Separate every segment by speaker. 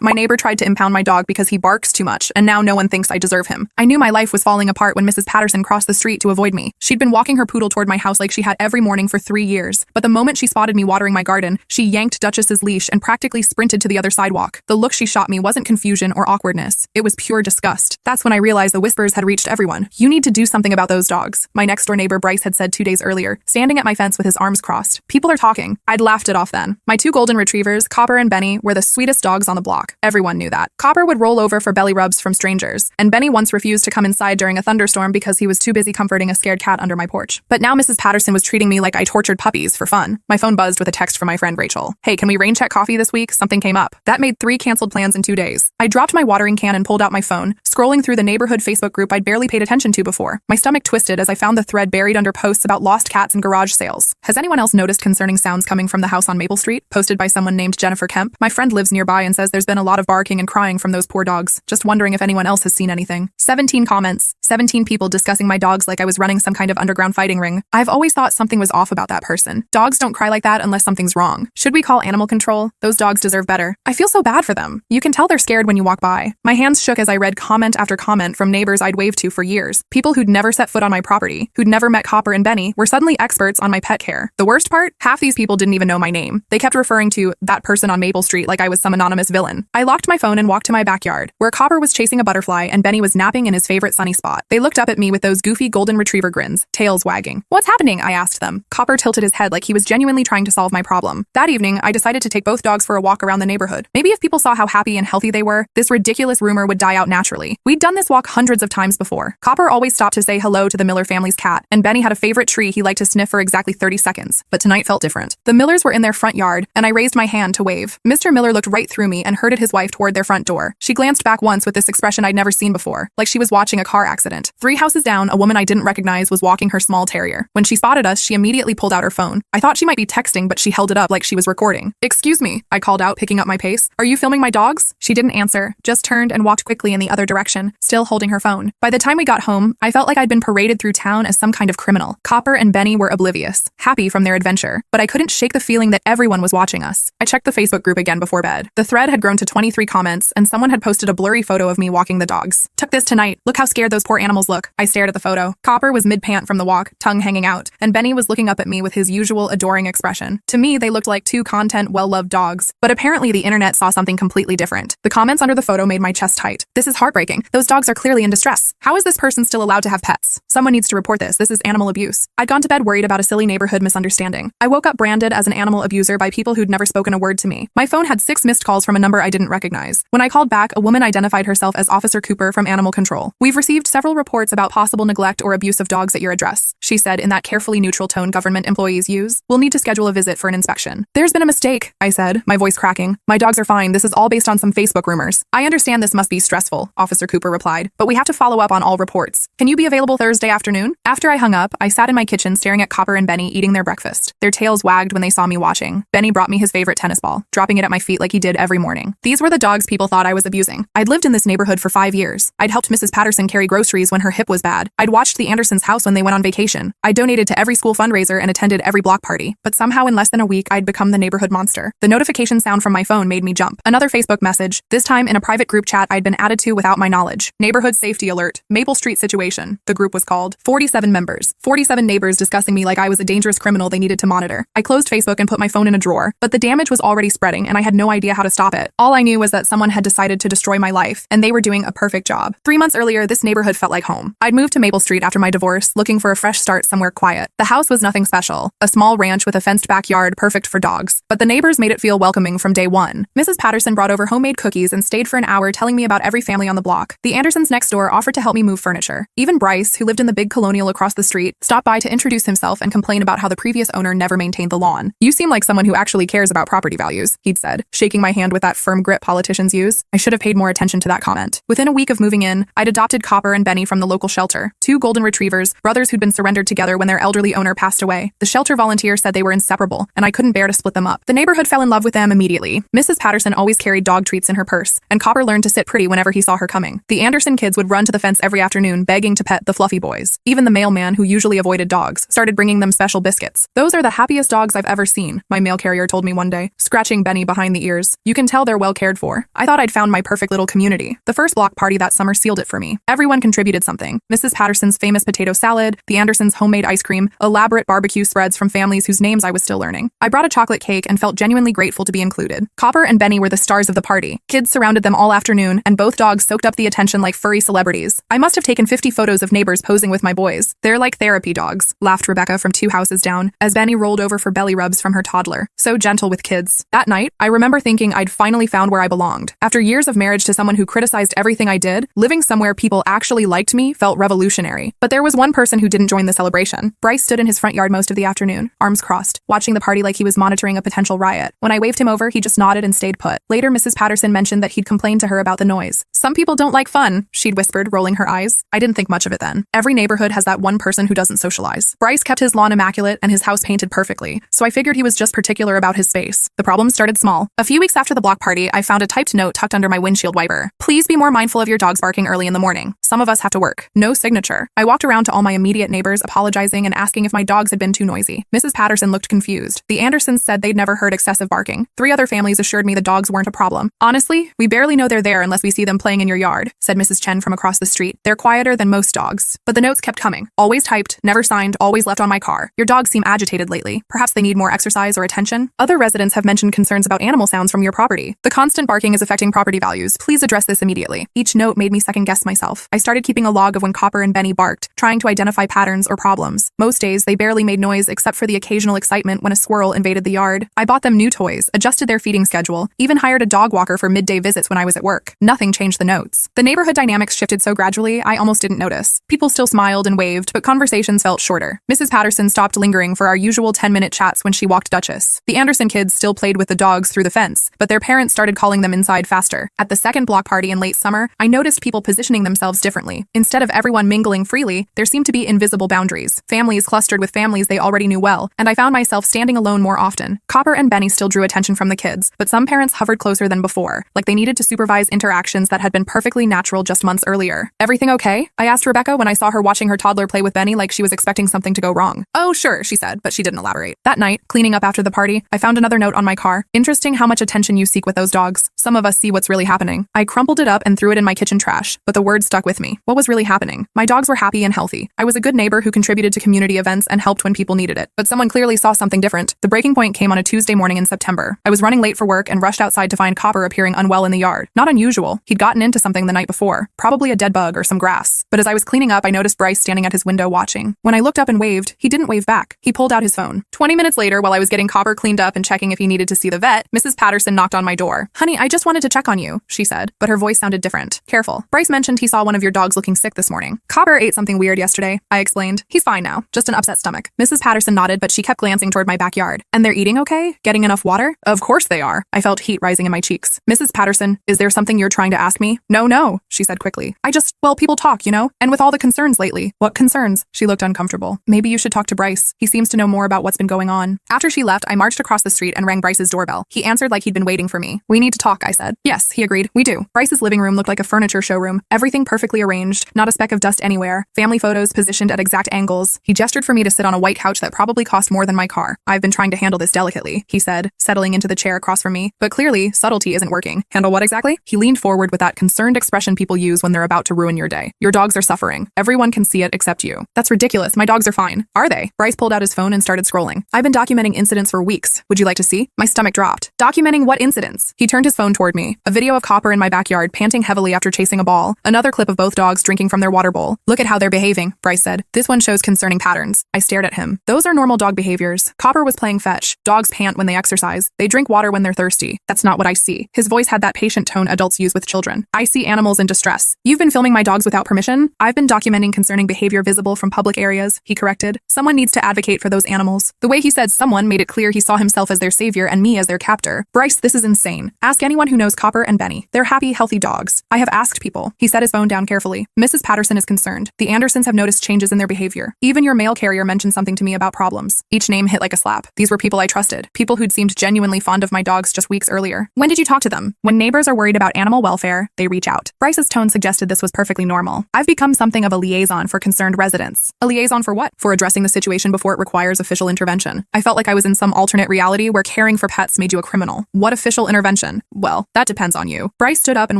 Speaker 1: My neighbor tried to impound my dog because he barks too much, and now no one thinks I deserve him. I knew my life was falling apart when Mrs. Patterson crossed the street to avoid me. She'd been walking her poodle toward my house like she had every morning for 3 years, but the moment she spotted me watering my garden, she yanked Duchess's leash and practically sprinted to the other sidewalk. The look she shot me wasn't confusion or awkwardness. It was pure disgust. That's when I realized the whispers had reached everyone. You need to do something about those dogs, my next-door neighbor Bryce had said 2 days earlier, standing at my fence with his arms crossed. People are talking. I'd laughed it off then. My 2 golden retrievers, Copper and Benny, were the sweetest dogs on the block. Everyone knew that. Copper would roll over for belly rubs from strangers, and Benny once refused to come inside during a thunderstorm because he was too busy comforting a scared cat under my porch. But now Mrs. Patterson was treating me like I tortured puppies for fun. My phone buzzed with a text from my friend Rachel. Hey, can we rain check coffee this week? Something came up. That made 3 canceled plans in 2 days. I dropped my watering can and pulled out my phone, scrolling through the neighborhood Facebook group I'd barely paid attention to before. My stomach twisted as I found the thread buried under posts about lost cats and garage sales. Has anyone else noticed concerning sounds coming from the house on Maple Street? Posted by someone named Jennifer Kemp. My friend lives nearby and says there's been a lot of barking and crying from those poor dogs. Just wondering if anyone else has seen anything. 17 comments. 17 people discussing my dogs like I was running some kind of underground fighting ring. I've always thought something was off about that person. Dogs don't cry like that unless something's wrong. Should we call animal control? Those dogs deserve better. I feel so bad for them. You can tell they're scared when you walk by. My hands shook as I read comment after comment from neighbors I'd waved to for years. People who'd never set foot on my property, who'd never met Copper and Benny, were suddenly experts on my pet care. The worst part? Half these people didn't even know my name. They kept referring to that person on Maple Street like I was some anonymous villain. I locked my phone and walked to my backyard, where Copper was chasing a butterfly and Benny was napping in his favorite sunny spot. They looked up at me with those goofy golden retriever grins, tails wagging. What's happening? I asked them. Copper tilted his head like he was genuinely trying to solve my problem. That evening, I decided to take both dogs for a walk around the neighborhood. Maybe if people saw how happy and healthy they were, this ridiculous rumor would die out naturally. We'd done this walk hundreds of times before. Copper always stopped to say hello to the Miller family's cat, and Benny had a favorite tree he liked to sniff for exactly 30 seconds. But tonight felt different. The Millers were in their front yard, and I raised my hand to wave. Mr. Miller looked right through me and herded his wife toward their front door. She glanced back once with this expression I'd never seen before, like she was watching a car accident. 3 houses down, a woman I didn't recognize was walking her small terrier. When she spotted us, she immediately pulled out her phone. I thought she might be texting, but she held it up like she was recording. Excuse me, I called out, picking up my pace. Are you filming my dogs? She didn't answer, just turned and walked quickly in the other direction, still holding her phone. By the time we got home, I felt like I'd been paraded through town as some kind of criminal. Copper and Benny were oblivious, happy from their adventure, but I couldn't shake the feeling that everyone was watching us. I checked the Facebook group again before bed. The thread had grown to 23 comments, and someone had posted a blurry photo of me walking the dogs. Took this tonight. Look how scared those poor animals look. I stared at the photo. Copper was mid-pant from the walk, tongue hanging out, and Benny was looking up at me with his usual adoring expression. To me, they looked like 2 content, well-loved dogs, but apparently the internet saw something completely different. The comments under the photo made my chest tight. This is heartbreaking. Those dogs are clearly in distress. How is this person still allowed to have pets? Someone needs to report this. This is animal abuse. I'd gone to bed worried about a silly neighborhood misunderstanding. I woke up branded as an animal abuser by people who'd never spoken a word to me. My phone had 6 missed calls from a number I didn't recognize. When I called back, a woman identified herself as Officer Cooper from Animal Control. We've received several reports about possible neglect or abuse of dogs at your address, she said in that carefully neutral tone government employees use. We'll need to schedule a visit for an inspection. There's been a mistake, I said, my voice cracking. My dogs are fine. This is all based on some Facebook rumors. I understand this must be stressful, Officer Cooper replied, but we have to follow up on all reports. Can you be available Thursday afternoon? After I hung up, I sat in my kitchen staring at Copper and Benny eating their breakfast. Their tails wagged when they saw me watching. Benny brought me his favorite tennis ball, dropping it at my feet like he did every morning. These were the dogs people thought I was abusing. I'd lived in this neighborhood for 5 years. I'd helped Mrs. Patterson carry groceries when her hip was bad. I'd watched the Andersons' house when they went on vacation. I donated to every school fundraiser and attended every block party. But somehow in less than a week, I'd become the neighborhood monster. The notification sound from my phone made me jump. Another Facebook message, this time in a private group chat I'd been added to without my knowledge. Neighborhood safety alert. Maple Street situation. The group was called. 47 members. 47 neighbors discussing me like I was a dangerous criminal they needed to monitor. I closed Facebook and put my phone in a drawer, but the damage was already spreading and I had no idea how to stop it. All I knew was that someone had decided to destroy my life, and they were doing a perfect job. 3 months earlier, this neighborhood felt like home. I'd moved to Maple Street after my divorce, looking for a fresh start somewhere quiet. The house was nothing special, a small ranch with a fenced backyard perfect for dogs, but the neighbors made it feel welcoming from day one. Mrs. Patterson brought over homemade cookies and stayed for an hour telling me about every family on the block. The Andersons next door offered to help me move furniture. Even Bryce, who lived in the big colonial across the street, stopped by to introduce himself and complain about how the previous owner never maintained the lawn. You seem like someone who actually cares about property values, he'd said, shaking my hand with that firm grip politicians use. I should have paid more attention to that comment. Within a week of moving in, I'd adopted Copper and Benny from the local shelter, 2 golden retrievers, brothers who'd been surrendered together when their elderly owner passed away. The shelter volunteer said they were inseparable, and I couldn't bear to split them up. The neighborhood fell in love with them immediately. Mrs. Patterson always carried dog treats in her purse, and Copper learned to sit pretty whenever he saw her coming. The Anderson kids would run to the fence every afternoon begging to pet the fluffy boys. Even the mailman, who usually avoided dogs, started bringing them special biscuits. Those are the happiest dogs I've ever seen, my mail carrier told me one day, scratching Benny behind the ears. You can tell they're well cared cared for. I thought I'd found my perfect little community. The first block party that summer sealed it for me. Everyone contributed something. Mrs. Patterson's famous potato salad, the Andersons' homemade ice cream, elaborate barbecue spreads from families whose names I was still learning. I brought a chocolate cake and felt genuinely grateful to be included. Copper and Benny were the stars of the party. Kids surrounded them all afternoon, and both dogs soaked up the attention like furry celebrities. I must have taken 50 photos of neighbors posing with my boys. They're like therapy dogs, laughed Rebecca from 2 houses down, as Benny rolled over for belly rubs from her toddler. So gentle with kids. That night, I remember thinking I'd finally found where I belonged. After years of marriage to someone who criticized everything I did, living somewhere people actually liked me felt revolutionary. But there was one person who didn't join the celebration. Bryce stood in his front yard most of the afternoon, arms crossed, watching the party like he was monitoring a potential riot. When I waved him over, he just nodded and stayed put. Later, Mrs. Patterson mentioned that he'd complained to her about the noise. Some people don't like fun, she'd whispered, rolling her eyes. I didn't think much of it then. Every neighborhood has that one person who doesn't socialize. Bryce kept his lawn immaculate and his house painted perfectly, so I figured he was just particular about his space. The problem started small. A few weeks after the block party, I found a typed note tucked under my windshield wiper. Please be more mindful of your dogs barking early in the morning. Some of us have to work. No signature. I walked around to all my immediate neighbors, apologizing and asking if my dogs had been too noisy. Mrs. Patterson looked confused. The Andersons said they'd never heard excessive barking. 3 other families assured me the dogs weren't a problem. Honestly, we barely know they're there unless we see them playing in your yard, said Mrs. Chen from across the street. They're quieter than most dogs. But the notes kept coming. Always typed, never signed, always left on my car. Your dogs seem agitated lately. Perhaps they need more exercise or attention. Other residents have mentioned concerns about animal sounds from your property. The constant barking is affecting property values. Please address this immediately. Each note made me second-guess myself. I started keeping a log of when Copper and Benny barked, trying to identify patterns or problems. Most days, they barely made noise except for the occasional excitement when a squirrel invaded the yard. I bought them new toys, adjusted their feeding schedule, even hired a dog walker for midday visits when I was at work. Nothing changed the notes. The neighborhood dynamics shifted so gradually, I almost didn't notice. People still smiled and waved, but conversations felt shorter. Mrs. Patterson stopped lingering for our usual 10-minute chats when she walked Duchess. The Anderson kids still played with the dogs through the fence, but their parents started calling them inside faster. At the second block party in late summer, I noticed people positioning themselves differently. Instead of everyone mingling freely, there seemed to be invisible boundaries. Families clustered with families they already knew well, and I found myself standing alone more often. Copper and Benny still drew attention from the kids, but some parents hovered closer than before, like they needed to supervise interactions that had been perfectly natural just months earlier. Everything okay? I asked Rebecca when I saw her watching her toddler play with Benny like she was expecting something to go wrong. Oh, sure, she said, but she didn't elaborate. That night, cleaning up after the party, I found another note on my car. Interesting how much attention you seek with those dogs. Some of us see what's really happening. I crumpled it up and threw it in my kitchen trash, but the word stuck with me. What was really happening? My dogs were happy and healthy. I was a good neighbor who contributed to community events and helped when people needed it. But someone clearly saw something different. The breaking point came on a Tuesday morning in September. I was running late for work and rushed outside to find Copper appearing unwell in the yard. Not unusual. He'd gotten into something the night before, probably a dead bug or some grass. But as I was cleaning up, I noticed Bryce standing at his window watching. When I looked up and waved, he didn't wave back. He pulled out his phone. 20 minutes later, while I was getting Copper cleaned up and checking if he needed to see the vet, Mrs. Patterson knocked on my door. Honey, I just wanted to check on you, she said, but her voice sounded different. Careful. Bryce mentioned he saw one of your dogs looking sick this morning. Copper ate something weird yesterday, I explained. He's fine now, just an upset stomach. Mrs. Patterson nodded, but she kept glancing toward my backyard. And they're eating okay? Getting enough water? Of course they are. I felt heat rising in my cheeks. Mrs. Patterson, is there something you're trying to ask me? No, she said quickly. Well, people talk, you know? And with all the concerns lately. What concerns? She looked uncomfortable. Maybe you should talk to Bryce. He seems to know more about what's been going on. After she left, I marched across the street and rang Bryce's doorbell. He answered like he'd been waiting for me. We need to talk, I said. Yes, he agreed. We do. Bryce's living room looked like a furniture showroom. Everything perfectly arranged, not a speck of dust anywhere. Family photos positioned at exact angles. He gestured for me to sit on a white couch that probably cost more than my car. I've been trying to handle this delicately, he said, settling into the chair across from me. But clearly, subtlety isn't working. Handle what exactly? He leaned forward with that concerned expression people use when they're about to ruin your day. Your dogs are suffering. Everyone can see it except you. That's ridiculous. My dogs are fine. Are they? Bryce pulled out his phone and started scrolling. I've been documenting incidents for weeks. Would you like to see? My stomach dropped. Documenting what incidents? He turned his phone toward me. A video of Copper in my backyard panting heavily after chasing a ball. Another clip of both dogs drinking from their water bowl. Look at how they're behaving, Bryce said. This one shows concerning patterns. I stared at him. Those are normal dog behaviors. Copper was playing fetch. Dogs pant when they exercise. They drink water when they're thirsty. That's not what I see. His voice had that patient tone adults use with children. I see animals in distress. You've been filming my dogs without permission? I've been documenting concerning behavior visible from public areas, he corrected. Someone needs to advocate for those animals. The way he said someone made it clear he saw himself as their savior and me as their captor. Bryce, this is insane. Ask anyone who knows Copper and Benny. They're happy, healthy dogs. I have asked people. He set his phone down carefully. Mrs. Patterson is concerned. The Andersons have noticed changes in their behavior. Even your mail carrier mentioned something to me about problems. Each name hit like a slap. These were people I trusted. People who'd seemed genuinely fond of my dogs just weeks earlier. When did you talk to them? When neighbors are worried about animal welfare, they reach out. Bryce's tone suggested this was perfectly normal. I've become something of a liaison for concerned residents. A liaison for what? For addressing the situation before it requires official intervention. I felt like I was in some alternate reality where caring for pets made you a criminal. What official intervention? expression. Well, that depends on you. Bryce stood up and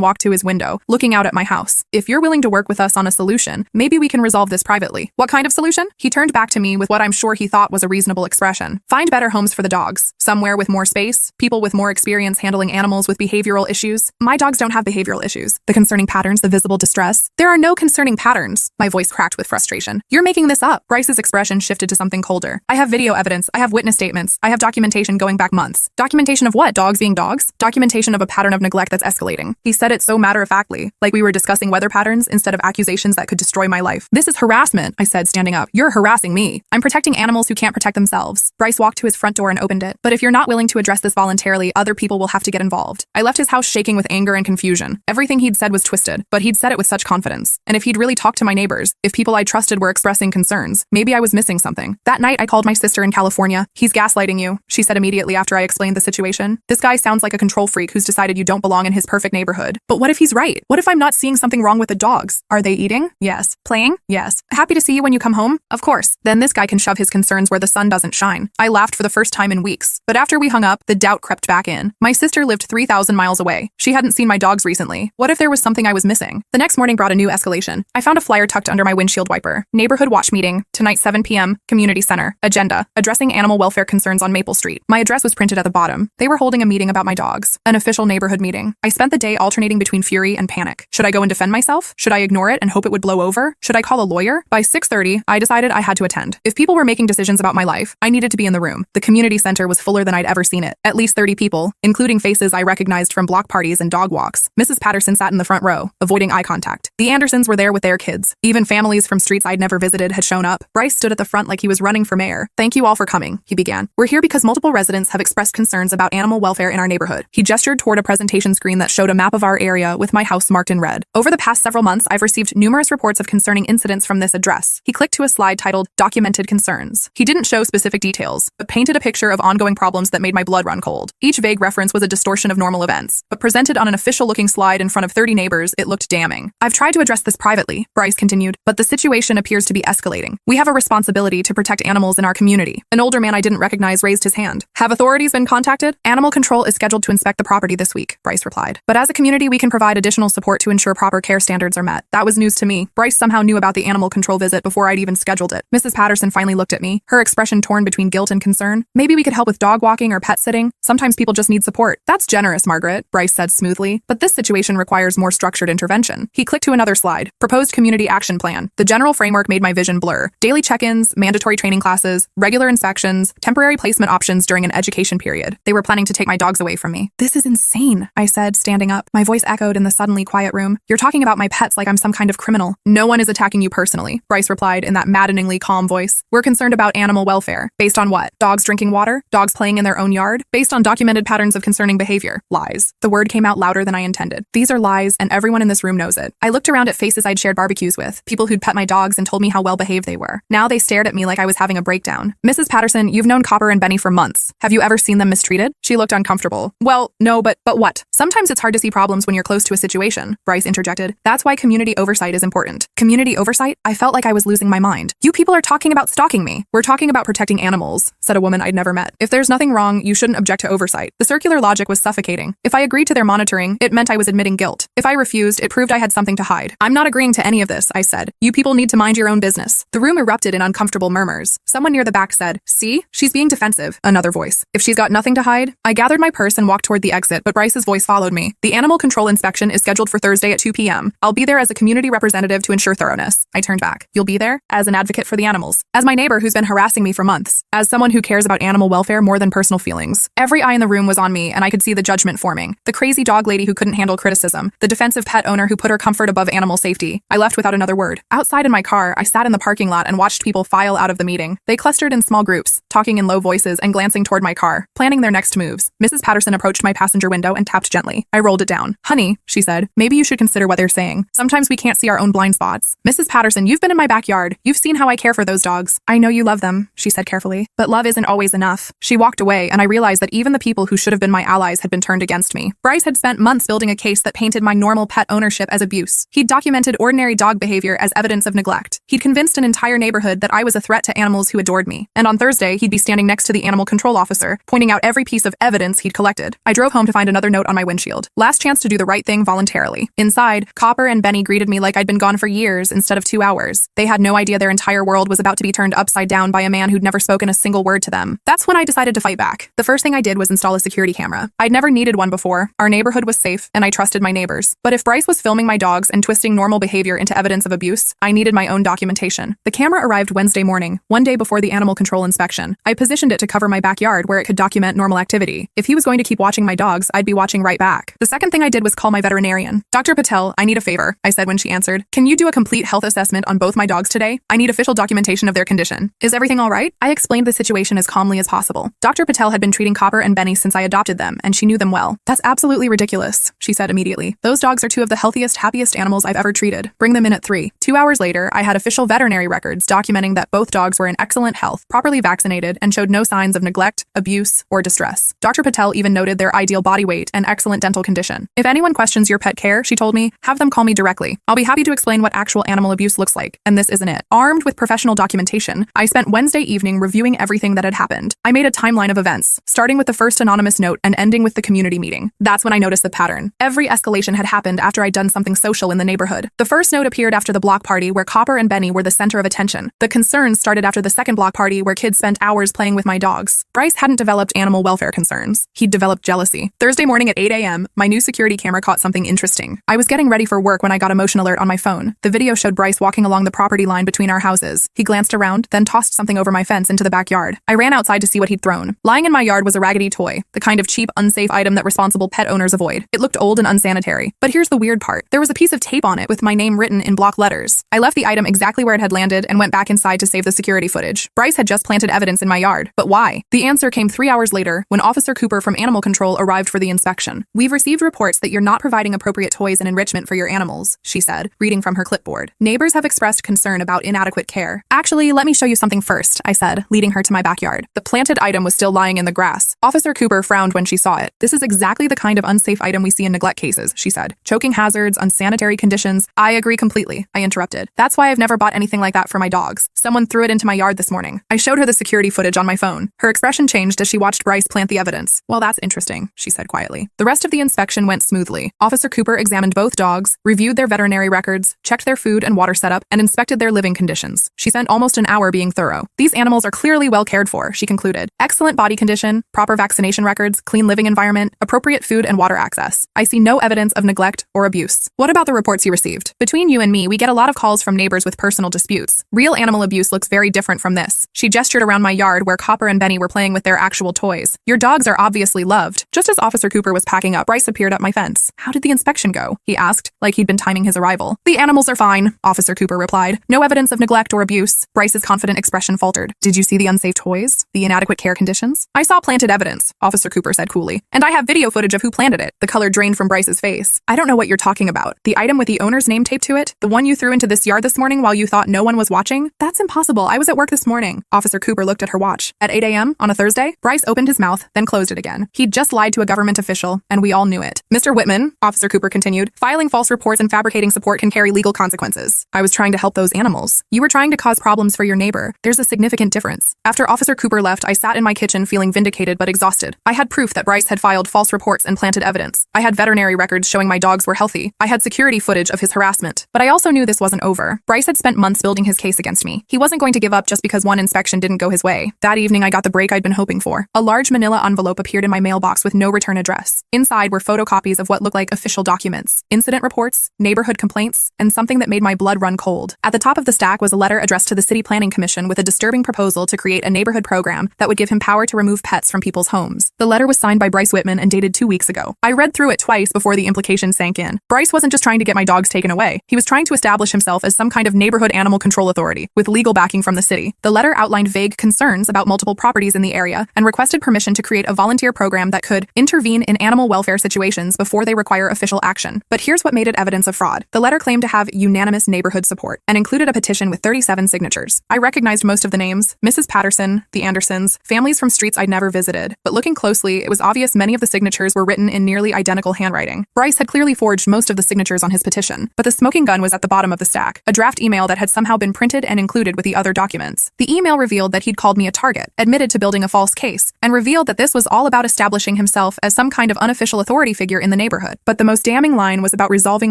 Speaker 1: walked to his window, looking out at my house. If you're willing to work with us on a solution, maybe we can resolve this privately. What kind of solution? He turned back to me with what I'm sure he thought was a reasonable expression. Find better homes for the dogs. Somewhere with more space, people with more experience handling animals with behavioral issues. My dogs don't have behavioral issues. The concerning patterns, the visible distress. There are no concerning patterns. My voice cracked with frustration. You're making this up. Bryce's expression shifted to something colder. I have video evidence. I have witness statements. I have documentation going back months. Documentation of what? Dogs being dogs? Documentation of a pattern of neglect that's escalating. He said it so matter-of-factly, like we were discussing weather patterns instead of accusations that could destroy my life. This is harassment, I said, standing up. You're harassing me. I'm protecting animals who can't protect themselves. Bryce walked to his front door and opened it. But if you're not willing to address this voluntarily, other people will have to get involved. I left his house shaking with anger and confusion. Everything he'd said was twisted, but he'd said it with such confidence. And if he'd really talked to my neighbors, if people I trusted were expressing concerns, maybe I was missing something. That night, I called my sister in California. He's gaslighting you, she said immediately after I explained the situation. This guy sounds like a control freak who's decided you don't belong in his perfect neighborhood. But what if he's right? What if I'm not seeing something wrong with the dogs? Are they eating? Yes. Playing? Yes. Happy to see you when you come home? Of course. Then this guy can shove his concerns where the sun doesn't shine. I laughed for the first time in weeks. But after we hung up, the doubt crept back in. My sister lived 3,000 miles away. She hadn't seen my dogs recently. What if there was something I was missing? The next morning brought a new escalation. I found a flyer tucked under my windshield wiper. Neighborhood watch meeting. Tonight 7 p.m. Community Center. Agenda. Addressing animal welfare concerns on Maple Street. My address was printed at the bottom. They were holding a meeting about my dogs. An official neighborhood meeting. I spent the day alternating between fury and panic. Should I go and defend myself? Should I ignore it and hope it would blow over? Should I call a lawyer? By 6:30, I decided I had to attend. If people were making decisions about my life, I needed to be in the room. The community center was fuller than I'd ever seen it. At least 30 people, including faces I recognized from block parties and dog walks. Mrs. Patterson sat in the front row, avoiding eye contact. The Andersons were there with their kids. Even families from streets I'd never visited had shown up. Bryce stood at the front like he was running for mayor. Thank you all for coming, he began. We're here because multiple residents have expressed concerns about animal welfare in our neighborhood. He gestured toward a presentation screen that showed a map of our area with my house marked in red. Over the past several months, I've received numerous reports of concerning incidents from this address. He clicked to a slide titled Documented Concerns. He didn't show specific details, but painted a picture of ongoing problems that made my blood run cold. Each vague reference was a distortion of normal events, but presented on an official-looking slide in front of 30 neighbors, it looked damning. I've tried to address this privately, Bryce continued, but the situation appears to be escalating. We have a responsibility to protect animals in our community. An older man I didn't recognize raised his hand. Have authorities been contacted? Animal control is scheduled to inspect the property this week, Bryce replied. But as a community, we can provide additional support to ensure proper care standards are met. That was news to me. Bryce somehow knew about the animal control visit before I'd even scheduled it. Mrs. Patterson finally looked at me, her expression torn between guilt and concern. Maybe we could help with dog walking or pet sitting. Sometimes people just need support. That's generous, Margaret, Bryce said smoothly. But this situation requires more structured intervention. He clicked to another slide. Proposed community action plan. The general framework made my vision blur. Daily check-ins, mandatory training classes, regular inspections, temporary placement options during an education period. They were planning to take my dogs away from me. This is insane, I said, standing up. My voice echoed in the suddenly quiet room. You're talking about my pets like I'm some kind of criminal. No one is attacking you personally, Bryce replied in that maddeningly calm voice. We're concerned about animal welfare. Based on what? Dogs drinking water? Dogs playing in their own yard? Based on documented patterns of concerning behavior. Lies. The word came out louder than I intended. These are lies, and everyone in this room knows it. I looked around at faces I'd shared barbecues with, people who'd pet my dogs and told me how well behaved they were. Now they stared at me like I was having a breakdown. Mrs. Patterson, you've known Copper and Benny for months. Have you ever seen them mistreated? She looked uncomfortable. Well, no, but what? Sometimes it's hard to see problems when you're close to a situation, Bryce interjected. That's why community oversight is important. Community oversight? I felt like I was losing my mind. You people are talking about stalking me. We're talking about protecting animals, said a woman I'd never met. If there's nothing wrong, you shouldn't object to oversight. The circular logic was suffocating. If I agreed to their monitoring, it meant I was admitting guilt. If I refused, it proved I had something to hide. I'm not agreeing to any of this, I said. You people need to mind your own business. The room erupted in uncomfortable murmurs. Someone near the back said, see? She's being defensive. Another voice. If she's got nothing to hide? I gathered my purse and walked toward the exit, but Bryce's voice followed me. The animal control inspection is scheduled for Thursday at 2 p.m. I'll be there as a community representative to ensure thoroughness. I turned back. You'll be there? As an advocate for the animals. As my neighbor who's been harassing me for months. As someone who cares about animal welfare more than personal feelings. Every eye in the room was on me, and I could see the judgment forming. The crazy dog lady who couldn't handle criticism. The defensive pet owner who put her comfort above animal safety. I left without another word. Outside in my car, I sat in the parking lot and watched people file out of the meeting. They clustered in small groups, talking in low voices and glancing toward my car, planning their next moves. Mrs. Patterson approached my passenger window and tapped gently. I rolled it down. Honey, she said, maybe you should consider what they're saying. Sometimes we can't see our own blind spots. Mrs. Patterson, you've been in my backyard. You've seen how I care for those dogs. I know you love them, she said carefully. But love isn't always enough. She walked away, and I realized that even the people who should have been my allies had been turned against me. Bryce had spent months building a case that painted my normal pet ownership as abuse. He'd documented ordinary dog behavior as evidence of neglect. He'd convinced an entire neighborhood that I was a threat to animals who adored me. And on Thursday, he'd be standing next to the animal control officer, pointing out every piece of evidence he'd collected. I drove drove home to find another note on my windshield. Last chance to do the right thing voluntarily. Inside, Copper and Benny greeted me like I'd been gone for years instead of 2 hours. They had no idea their entire world was about to be turned upside down by a man who'd never spoken a single word to them. That's when I decided to fight back. The first thing I did was install a security camera. I'd never needed one before. Our neighborhood was safe, and I trusted my neighbors. But if Bryce was filming my dogs and twisting normal behavior into evidence of abuse, I needed my own documentation. The camera arrived Wednesday morning, one day before the animal control inspection. I positioned it to cover my backyard where it could document normal activity. If he was going to keep watching my dogs, I'd be watching right back. The second thing I did was call my veterinarian. Dr. Patel, I need a favor, I said when she answered. Can you do a complete health assessment on both my dogs today? I need official documentation of their condition. Is everything all right? I explained the situation as calmly as possible. Dr. Patel had been treating Copper and Benny since I adopted them, and she knew them well. That's absolutely ridiculous, she said immediately. Those dogs are two of the healthiest, happiest animals I've ever treated. Bring them in at 3. 2 hours later, I had official veterinary records documenting that both dogs were in excellent health, properly vaccinated, and showed no signs of neglect, abuse, or distress. Dr. Patel even noted their ideal body weight and excellent dental condition. If anyone questions your pet care, she told me, have them call me directly. I'll be happy to explain what actual animal abuse looks like, and this isn't it. Armed with professional documentation, I spent Wednesday evening reviewing everything that had happened. I made a timeline of events, starting with the first anonymous note and ending with the community meeting. That's when I noticed the pattern. Every escalation had happened after I'd done something social in the neighborhood. The first note appeared after the block party where Copper and Benny were the center of attention. The concerns started after the second block party where kids spent hours playing with my dogs. Bryce hadn't developed animal welfare concerns. He'd developed jealousy. Thursday morning at 8 a.m., my new security camera caught something interesting. I was getting ready for work when I got a motion alert on my phone. The video showed Bryce walking along the property line between our houses. He glanced around, then tossed something over my fence into the backyard. I ran outside to see what he'd thrown. Lying in my yard was a raggedy toy, the kind of cheap, unsafe item that responsible pet owners avoid. It looked old and unsanitary. But here's the weird part. There was a piece of tape on it with my name written in block letters. I left the item exactly where it had landed and went back inside to save the security footage. Bryce had just planted evidence in my yard. But why? The answer came 3 hours later when Officer Cooper from Animal Control arrived for the inspection. We've received reports that you're not providing appropriate toys and enrichment for your animals, she said, reading from her clipboard. Neighbors have expressed concern about inadequate care. Actually, let me show you something first, I said, leading her to my backyard. The planted item was still lying in the grass. Officer Cooper frowned when she saw it. This is exactly the kind of unsafe item we see in neglect cases, she said. Choking hazards, unsanitary conditions. I agree completely, I interrupted. That's why I've never bought anything like that for my dogs. Someone threw it into my yard this morning. I showed her the security footage on my phone. Her expression changed as she watched Bryce plant the evidence. Well, that's interesting, she said quietly. The rest of the inspection went smoothly. Officer Cooper examined both dogs, reviewed their veterinary records, checked their food and water setup, and inspected their living conditions. She spent almost an hour being thorough. These animals are clearly well cared for, she concluded. Excellent body condition, proper vaccination records, clean living environment, appropriate food and water access. I see no evidence of neglect or abuse. What about the reports you received? Between you and me, we get a lot of calls from neighbors with personal disputes. Real animal abuse looks very different from this. She gestured around my yard where Copper and Benny were playing with their actual toys. Your dogs are obviously loved. Just as Officer Cooper was packing up, Bryce appeared at my fence. How did the inspection go? He asked, like he'd been timing his arrival. The animals are fine, Officer Cooper replied. No evidence of neglect or abuse. Bryce's confident expression faltered. Did you see the unsafe toys? The inadequate care conditions? I saw planted evidence, Officer Cooper said coolly. And I have video footage of who planted it. The color drained from Bryce's face. I don't know what you're talking about. The item with the owner's name taped to it? The one you threw into this yard this morning while you thought no one was watching? That's impossible. I was at work this morning. Officer Cooper looked at her watch. At 8 a.m. on a Thursday? Bryce opened his mouth, then closed it again. He'd just lied to a government official, and we all knew it. Mr. Whitman, Officer Cooper continued, filing false reports and fabricating support can carry legal consequences. I was trying to help those animals. You were trying to cause problems for your neighbor. There's a significant difference. After Officer Cooper left, I sat in my kitchen feeling vindicated but exhausted. I had proof that Bryce had filed false reports and planted evidence. I had veterinary records showing my dogs were healthy. I had security footage of his harassment. But I also knew this wasn't over. Bryce had spent months building his case against me. He wasn't going to give up just because one inspection didn't go his way. That evening, I got the break I'd been hoping for. A large manila envelope appeared in my mailbox with no return address. Inside were photocopies of what looked like official documents, incident reports, neighborhood complaints, and something that made my blood run cold. At the top of the stack was a letter addressed to the City Planning Commission with a disturbing proposal to create a neighborhood program that would give him power to remove pets from people's homes. The letter was signed by Bryce Whitman and dated 2 weeks ago. I read through it twice before the implications sank in. Bryce wasn't just trying to get my dogs taken away. He was trying to establish himself as some kind of neighborhood animal control authority, with legal backing from the city. The letter outlined vague concerns about multiple properties in the area and requested permission to create a volunteer program that could intervene in animal welfare situations before they require official action. But here's what made it evidence of fraud. The letter claimed to have unanimous neighborhood support and included a petition with 37 signatures. I recognized most of the names: Mrs. Patterson, the Andersons, families from streets I'd never visited. But looking closely, it was obvious many of the signatures were written in nearly identical handwriting. Bryce had clearly forged most of the signatures on his petition, but the smoking gun was at the bottom of the stack, a draft email that had somehow been printed and included with the other documents. The email revealed that he'd called me a target, admitted to building a false case, and revealed that this was all about establishing himself himself as some kind of unofficial authority figure in the neighborhood. But the most damning line was about resolving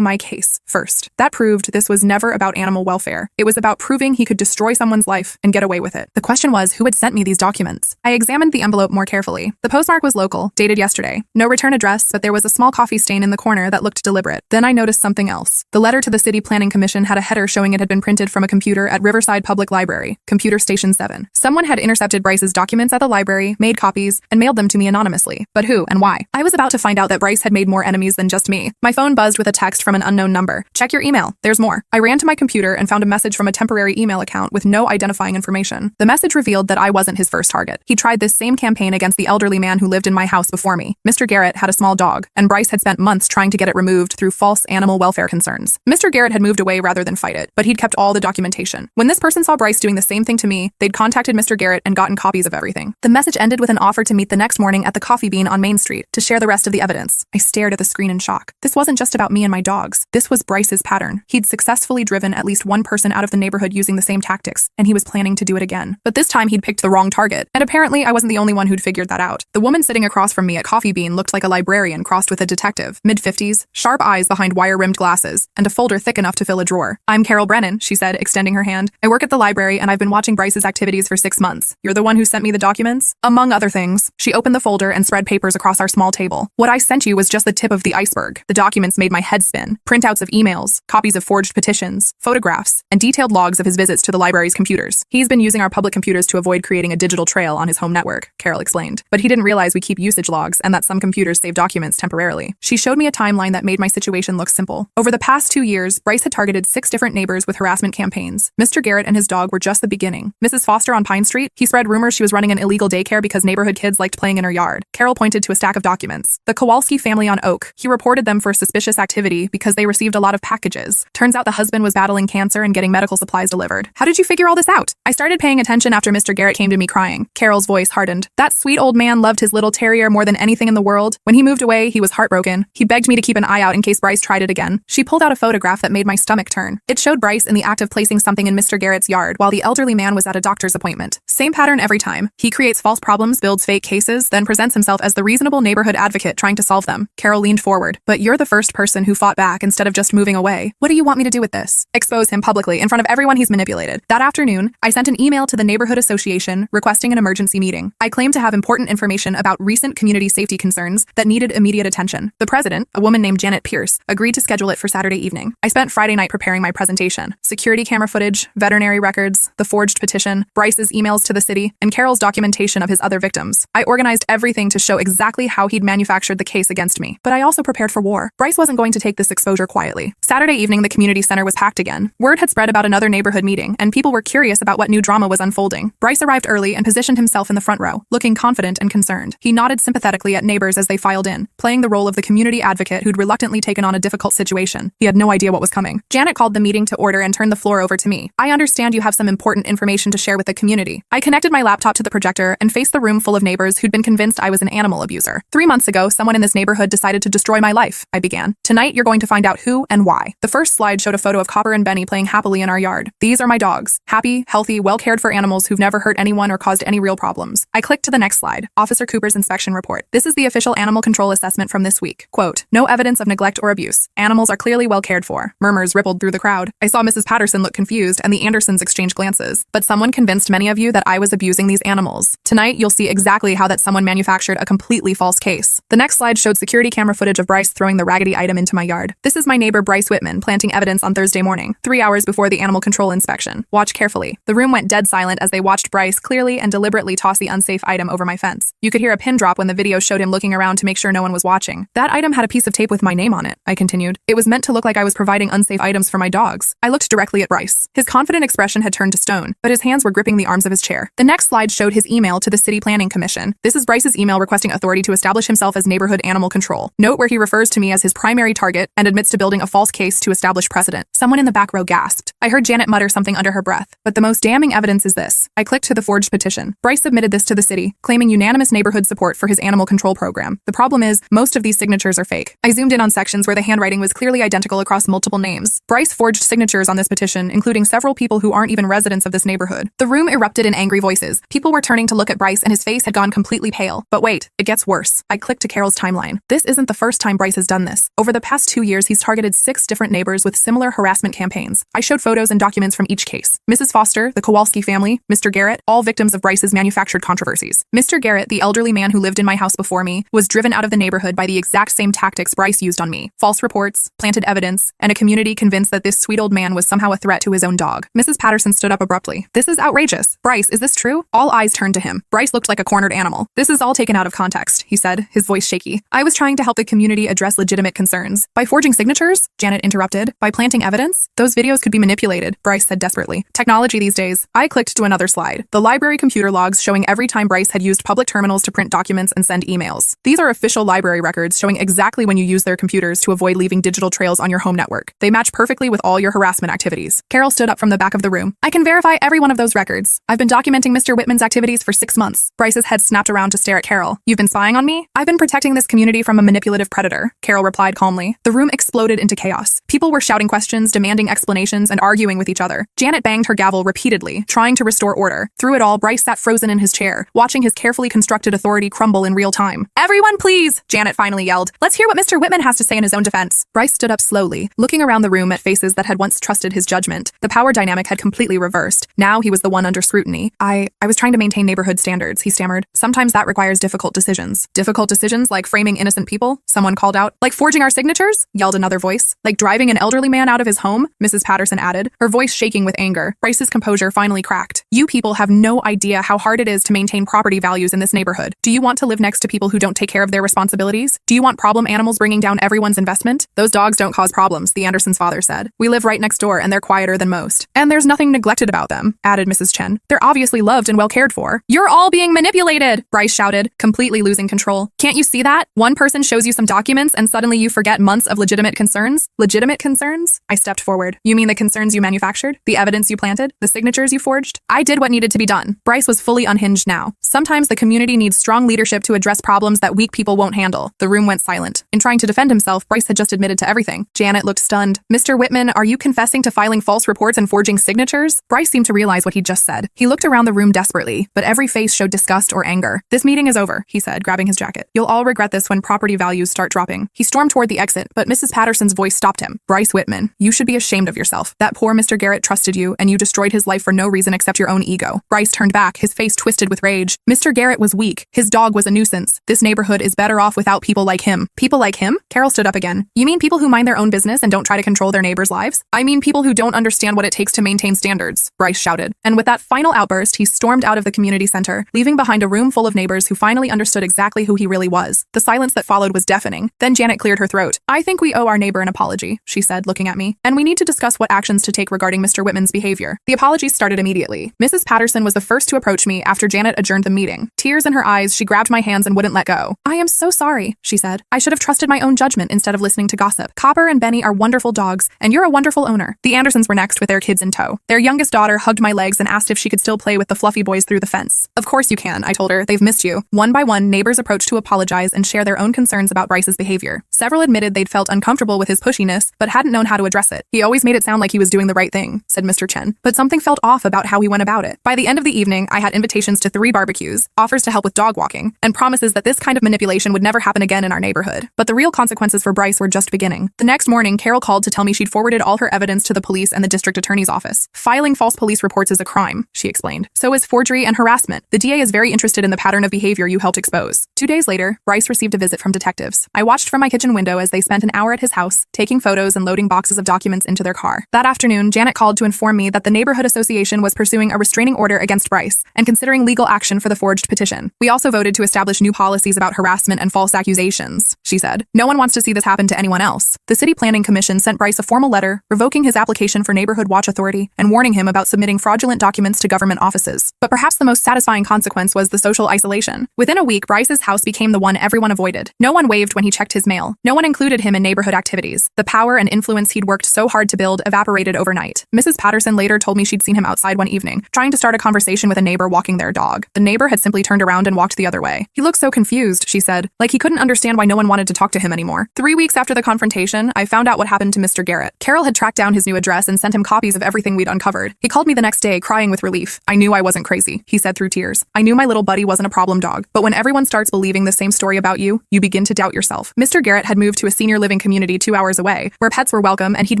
Speaker 1: my case first. That proved this was never about animal welfare. It was about proving he could destroy someone's life and get away with it. The question was, who had sent me these documents? I examined the envelope more carefully. The postmark was local, dated yesterday. No return address, but there was a small coffee stain in the corner that looked deliberate. Then I noticed something else. The letter to the City Planning Commission had a header showing it had been printed from a computer at Riverside Public Library, Computer Station 7. Someone had intercepted Bryce's documents at the library, made copies, and mailed them to me anonymously. But who and why? I was about to find out that Bryce had made more enemies than just me. My phone buzzed with a text from an unknown number. Check your email. There's more. I ran to my computer and found a message from a temporary email account with no identifying information. The message revealed that I wasn't his first target. He tried this same campaign against the elderly man who lived in my house before me. Mr. Garrett had a small dog, and Bryce had spent months trying to get it removed through false animal welfare concerns. Mr. Garrett had moved away rather than fight it, but he'd kept all the documentation. When this person saw Bryce doing the same thing to me, they'd contacted Mr. Garrett and gotten copies of everything. The message ended with an offer to meet the next morning at the Coffee Bean on Main Street to share the rest of the evidence. I stared at the screen in shock. This wasn't just about me and my dogs. This was Bryce's pattern. He'd successfully driven at least one person out of the neighborhood using the same tactics, and he was planning to do it again. But this time he'd picked the wrong target, and apparently I wasn't the only one who'd figured that out. The woman sitting across from me at Coffee Bean looked like a librarian crossed with a detective, mid-50s, sharp eyes behind wire-rimmed glasses, and a folder thick enough to fill a drawer. "I'm Carol Brennan," she said, extending her hand. "I work at the library, and I've been watching Bryce's activities for 6 months. You're the one who sent me the documents?" "Among other things." She opened the folder and spread papers across our small table. "What I sent you was just the tip of the iceberg. The documents made my head spin. Printouts of emails, copies of forged petitions, photographs, and detailed logs of his visits to the library's computers. He's been using our public computers to avoid creating a digital trail on his home network," Carol explained. "But he didn't realize we keep usage logs and that some computers save documents temporarily." She showed me a timeline that made my situation look simple. Over the past 2 years, Bryce had targeted 6 different neighbors with harassment campaigns. Mr. Garrett and his dog were just the beginning. Mrs. Foster on Pine Street, he spread rumors she was running an illegal daycare because neighborhood kids liked playing in her yard. Carol pointed to a stack of documents. The Kowalski family on Oak, he reported them for suspicious activity because they received a lot of packages. Turns out the husband was battling cancer and getting medical supplies delivered. "How did you figure all this out?" "I started paying attention after Mr. Garrett came to me crying." Carol's voice hardened. "That sweet old man loved his little terrier more than anything in the world. When he moved away, he was heartbroken. He begged me to keep an eye out in case Bryce tried it again." She pulled out a photograph that made my stomach turn. It showed Bryce in the act of placing something in Mr. Garrett's yard while the elderly man was at a doctor's appointment. Same pattern every time. He creates false problems, builds fake cases, then presents himself as the reasonable neighborhood advocate trying to solve them. Carol leaned forward. "But you're the first person who fought back instead of just moving away. What do you want me to do with this?" "Expose him publicly in front of everyone he's manipulated." That afternoon, I sent an email to the neighborhood association requesting an emergency meeting. I claimed to have important information about recent community safety concerns that needed immediate attention. The president, a woman named Janet Pierce, agreed to schedule it for Saturday evening. I spent Friday night preparing my presentation. Security camera footage, veterinary records, the forged petition, Bryce's emails to the city, and Carol's documentation of his other victims. I organized everything to show exactly how he'd manufactured the case against me. But I also prepared for war. Bryce wasn't going to take this exposure quietly. Saturday evening, the community center was packed again. Word had spread about another neighborhood meeting, and people were curious about what new drama was unfolding. Bryce arrived early and positioned himself in the front row, looking confident and concerned. He nodded sympathetically at neighbors as they filed in, playing the role of the community advocate who'd reluctantly taken on a difficult situation. He had no idea what was coming. Janet called the meeting to order and turned the floor over to me. "I understand you have some important information to share with the community." I connected my laptop to the projector and faced the room full of neighbors who'd been convinced I was an animal abuser. 3 months ago, someone in this neighborhood decided to destroy my life, I began. "Tonight, you're going to find out who and why." The first slide showed a photo of Copper and Benny playing happily in our yard. "These are my dogs. Happy, healthy, well-cared-for animals who've never hurt anyone or caused any real problems." I clicked to the next slide. Officer Cooper's inspection report. "This is the official animal control assessment from this week. Quote, no evidence of neglect or abuse. Animals are clearly well cared for." Murmurs rippled through the crowd. I saw Mrs. Patterson look confused and the Andersons exchange glances. "But someone convinced many of you that I was abusing these animals. Tonight, you'll see exactly how that someone manufactured a completely false case." The next slide showed security camera footage of Bryce throwing the raggedy item into my yard. "This is my neighbor Bryce Whitman planting evidence on Thursday morning, 3 hours before the animal control inspection. Watch carefully." The room went dead silent as they watched Bryce clearly and deliberately toss the unsafe item over my fence. You could hear a pin drop when the video showed him looking around to make sure no one was watching. "That item had a piece of tape with my name on it," I continued. "It was meant to look like I was providing unsafe items for my dogs." I looked directly at Bryce. His confident expression had turned to stone, but his hands were gripping the arms of his chair. The next slide showed his email to the City Planning Commission. This is Bryce's email requesting authority to establish himself as neighborhood animal control. Note where he refers to me as his primary target and admits to building a false case to establish precedent. Someone in the back row gasped. I heard Janet mutter something under her breath. "But the most damning evidence is this." I clicked to the forged petition. Bryce submitted this to the city, claiming unanimous neighborhood support for his animal control program. The problem is, most of these signatures are fake. I zoomed in on sections where the handwriting was clearly identical across multiple names. Bryce forged signatures on this petition, including several people who aren't even residents of this neighborhood. The room erupted in angry voices. People were turning to look at Bryce and his face had gone completely pale. But wait, it gets gets worse. I clicked to Carol's timeline. This isn't the first time Bryce has done this. Over the past 2 years, he's targeted 6 different neighbors with similar harassment campaigns. I showed photos and documents from each case. Mrs. Foster, the Kowalski family, Mr. Garrett, all victims of Bryce's manufactured controversies. Mr. Garrett, the elderly man who lived in my house before me, was driven out of the neighborhood by the exact same tactics Bryce used on me. False reports, planted evidence, and a community convinced that this sweet old man was somehow a threat to his own dog. Mrs. Patterson stood up abruptly. This is outrageous. Bryce, is this true? All eyes turned to him. Bryce looked like a cornered animal. This is all taken out of context, he said, his voice shaky. I was trying to help the community address legitimate concerns. By forging signatures? Janet interrupted. By planting evidence? Those videos could be manipulated, Bryce said desperately. Technology these days. I clicked to another slide. The library computer logs showing every time Bryce had used public terminals to print documents and send emails. These are official library records showing exactly when you use their computers to avoid leaving digital trails on your home network. They match perfectly with all your harassment activities. Carol stood up from the back of the room. I can verify every one of those records. I've been documenting Mr. Whitman's activities for 6 months. Bryce's head snapped around to stare at Carol. You've been spying on me? I've been protecting this community from a manipulative predator, Carol replied calmly. The room exploded into chaos. People were shouting questions, demanding explanations, and arguing with each other. Janet banged her gavel repeatedly, trying to restore order. Through it all, Bryce sat frozen in his chair, watching his carefully constructed authority crumble in real time. Everyone please, Janet finally yelled. Let's hear what Mr. Whitman has to say in his own defense. Bryce stood up slowly, looking around the room at faces that had once trusted his judgment. The power dynamic had completely reversed. Now he was the one under scrutiny. I was trying to maintain neighborhood standards, he stammered. Sometimes that requires difficult decisions. Difficult decisions like framing innocent people? Someone called out. Like forging our signatures? Yelled another voice. Like driving an elderly man out of his home? Mrs. Patterson added, her voice shaking with anger. Bryce's composure finally cracked. You people have no idea how hard it is to maintain property values in this neighborhood. Do you want to live next to people who don't take care of their responsibilities? Do you want problem animals bringing down everyone's investment? Those dogs don't cause problems, the Andersons' father said. We live right next door and they're quieter than most. And there's nothing neglected about them, added Mrs. Chen. They're obviously loved and well cared for. You're all being manipulated, Bryce shouted, completely losing control. Can't you see that? One person shows you some documents and suddenly you forget months of legitimate concerns? Legitimate concerns? I stepped forward. You mean the concerns you manufactured? The evidence you planted? The signatures you forged? I did what needed to be done. Bryce was fully unhinged now. Sometimes the community needs strong leadership to address problems that weak people won't handle. The room went silent. In trying to defend himself, Bryce had just admitted to everything. Janet looked stunned. Mr. Whitman, are you confessing to filing false reports and forging signatures? Bryce seemed to realize what he'd just said. He looked around the room desperately, but every face showed disgust or anger. This meeting is over, he said, grabbing his jacket. You'll all regret this when property values start dropping. He stormed toward the exit, but Mrs. Patterson's voice stopped him. Bryce Whitman, you should be ashamed of yourself. That poor Mr. Garrett trusted you, and you destroyed his life for no reason except your own ego. Bryce turned back, his face twisted with rage. Mr. Garrett was weak. His dog was a nuisance. This neighborhood is better off without people like him. People like him? Carol stood up again. You mean people who mind their own business and don't try to control their neighbors' lives? I mean people who don't understand what it takes to maintain standards, Bryce shouted. And with that final outburst, he stormed out of the community center, leaving behind a room full of neighbors who finally understood exactly who he really was. The silence that followed was deafening. Then Janet cleared her throat. I think we owe our neighbor an apology, she said, looking at me. And we need to discuss what actions to take regarding Mr. Whitman's behavior. The apologies started immediately. Mrs. Patterson was the first to approach me after Janet adjourned the meeting. Tears in her eyes, she grabbed my hands and wouldn't let go. I am so sorry, she said. I should have trusted my own judgment instead of listening to gossip. Copper and Benny are wonderful dogs, and you're a wonderful owner. The Andersons were next with their kids in tow. Their youngest daughter hugged my legs and asked if she could still play with the fluffy boys through the fence. Of course you can, I told her. They've missed you. One by one, neighbors approached to apologize and share their own concerns about Bryce's behavior. Several admitted they'd felt uncomfortable with his pushiness, but hadn't known how to address it. He always made it sound like he was doing the right thing, said Mr. Chen, but something felt off about how he went about it. By the end of the evening, I had invitations to 3 barbecues, offers to help with dog walking, and promises that this kind of manipulation would never happen again in our neighborhood. But the real consequences for Bryce were just beginning. The next morning, Carol called to tell me she'd forwarded all her evidence to the police and the district attorney's office. Filing false police reports is a crime, she explained. So is forgery and harassment. The DA is very interested in the pattern of behavior you helped expose. 2 days later, Bryce received a visit from detectives. I watched from my kitchen window as they spent an hour at his house, taking photos and loading boxes of documents into their car. That afternoon, Janet called to inform me that the neighborhood association was pursuing a restraining order against Bryce and considering legal action for the forged petition. We also voted to establish new policies about harassment and false accusations, she said. No one wants to see this happen to anyone else. The City Planning Commission sent Bryce a formal letter revoking his application for Neighborhood Watch Authority and warning him about submitting fraudulent documents to government offices. But perhaps the most satisfying consequence was the social isolation. Within a week, Bryce's house became the one everyone avoided. No one waved when he checked his mail. No one included him in neighborhood activities. The power and influence he'd worked so hard to build evaporated overnight. Mrs. Patterson later told me she'd seen him outside one evening, trying to start a conversation with a neighbor walking their dog. The neighbor had simply turned around and walked the other way. He looked so confused, she said, like he couldn't understand why no one wanted to talk to him anymore. 3 weeks after the confrontation, I found out what happened to Mr. Garrett. Carol had tracked down his new address and sent him copies of everything we'd uncovered. He called me the next day, crying with relief. I knew I wasn't crazy, he said through tears. I knew my little buddy wasn't a problem dog, but when everyone everyone starts believing the same story about you, you begin to doubt yourself. Mr. Garrett had moved to a senior living community 2 hours away, where pets were welcome and he'd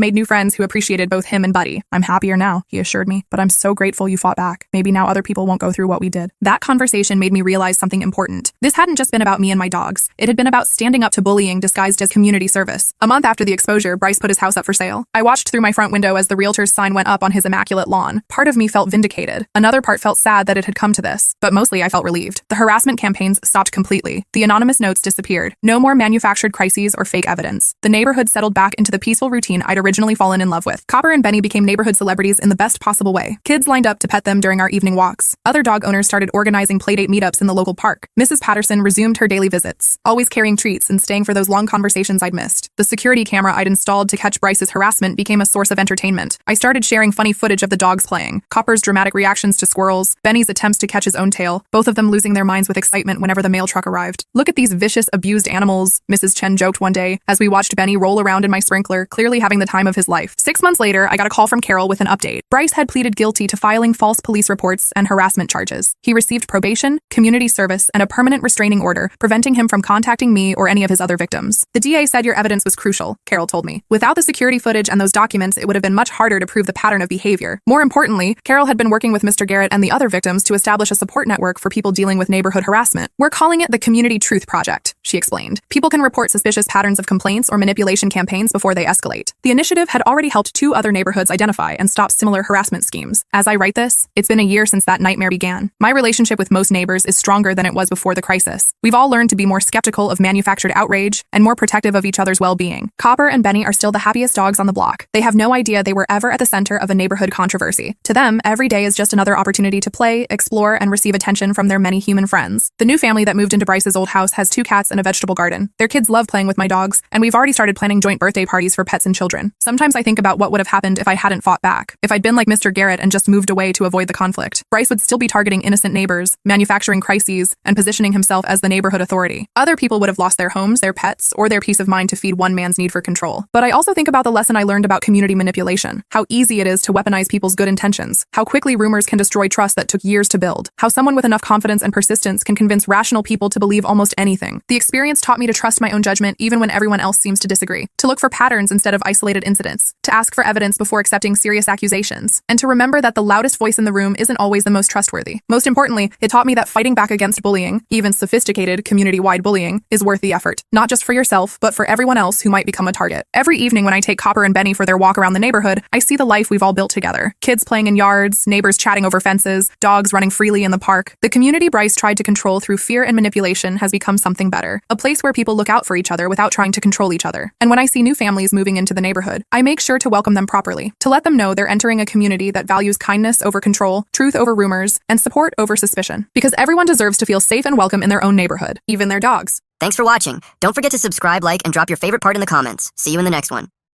Speaker 1: made new friends who appreciated both him and Buddy. I'm happier now, he assured me, but I'm so grateful you fought back. Maybe now other people won't go through what we did. That conversation made me realize something important. This hadn't just been about me and my dogs. It had been about standing up to bullying disguised as community service. A month after the exposure, Bryce put his house up for sale. I watched through my front window as the realtor's sign went up on his immaculate lawn. Part of me felt vindicated. Another part felt sad that it had come to this. But mostly I felt relieved. The harassment campaigns stopped completely. The anonymous notes disappeared. No more manufactured crises or fake evidence. The neighborhood settled back into the peaceful routine I'd originally fallen in love with. Copper and Benny became neighborhood celebrities in the best possible way. Kids lined up to pet them during our evening walks. Other dog owners started organizing playdate meetups in the local park. Mrs. Patterson resumed her daily visits, always carrying treats and staying for those long conversations I'd missed. The security camera I'd installed to catch Bryce's harassment became a source of entertainment. I started sharing funny footage of the dogs playing, Copper's dramatic reactions to squirrels, Benny's attempts to catch his own tail, both of them losing their minds with excitement whenever the mail truck arrived. Look at these vicious, abused animals, Mrs. Chen joked one day as we watched Benny roll around in my sprinkler, clearly having the time of his life. 6 months later, I got a call from Carol with an update. Bryce had pleaded guilty to filing false police reports and harassment charges. He received probation, community service, and a permanent restraining order, preventing him from contacting me or any of his other victims. The DA said your evidence was crucial, Carol told me. Without the security footage and those documents, it would have been much harder to prove the pattern of behavior. More importantly, Carol had been working with Mr. Garrett and the other victims to establish a support network for people dealing with neighborhood harassment. We're calling it the Community Truth Project, she explained. People can report suspicious patterns of complaints or manipulation campaigns before they escalate. The initiative had already helped 2 other neighborhoods identify and stop similar harassment schemes. As I write this, it's been a year since that nightmare began. My relationship with most neighbors is stronger than it was before the crisis. We've all learned to be more skeptical of manufactured outrage and more protective of each other's well-being. Copper and Benny are still the happiest dogs on the block. They have no idea they were ever at the center of a neighborhood controversy. To them, every day is just another opportunity to play, explore, and receive attention from their many human friends. The new family that moved into Bryce's old house has 2 cats and a vegetable garden. Their kids love playing with my dogs, and we've already started planning joint birthday parties for pets and children. Sometimes I think about what would have happened if I hadn't fought back. If I'd been like Mr. Garrett and just moved away to avoid the conflict, Bryce would still be targeting innocent neighbors, manufacturing crises, and positioning himself as the neighborhood authority. Other people would have lost their homes, their pets, or their peace of mind to feed one man's need for control. But I also think about the lesson I learned about community manipulation, how easy it is to weaponize people's good intentions, how quickly rumors can destroy trust that took years to build, how someone with enough confidence and persistence can convince rational people to believe almost anything. The experience taught me to trust my own judgment even when everyone else seems to disagree, to look for patterns instead of isolated incidents, to ask for evidence before accepting serious accusations, and to remember that the loudest voice in the room isn't always the most trustworthy. Most importantly, it taught me that fighting back against bullying, even sophisticated community-wide bullying, is worth the effort, not just for yourself, but for everyone else who might become a target. Every evening when I take Copper and Benny for their walk around the neighborhood, I see the life we've all built together. Kids playing in yards, neighbors chatting over fences, dogs running freely in the park. The community Bryce tried to control through fear and manipulation has become something better, a place where people look out for each other without trying to control each other. And when I see new families moving into the neighborhood, I make sure to welcome them properly, to let them know they're entering a community that values kindness over control, truth over rumors, and support over suspicion. Because everyone deserves to feel safe and welcome in their own neighborhood, even their dogs.
Speaker 2: Thanks for watching. Don't forget to subscribe, like, and drop your favorite part in the comments. See you in the next one.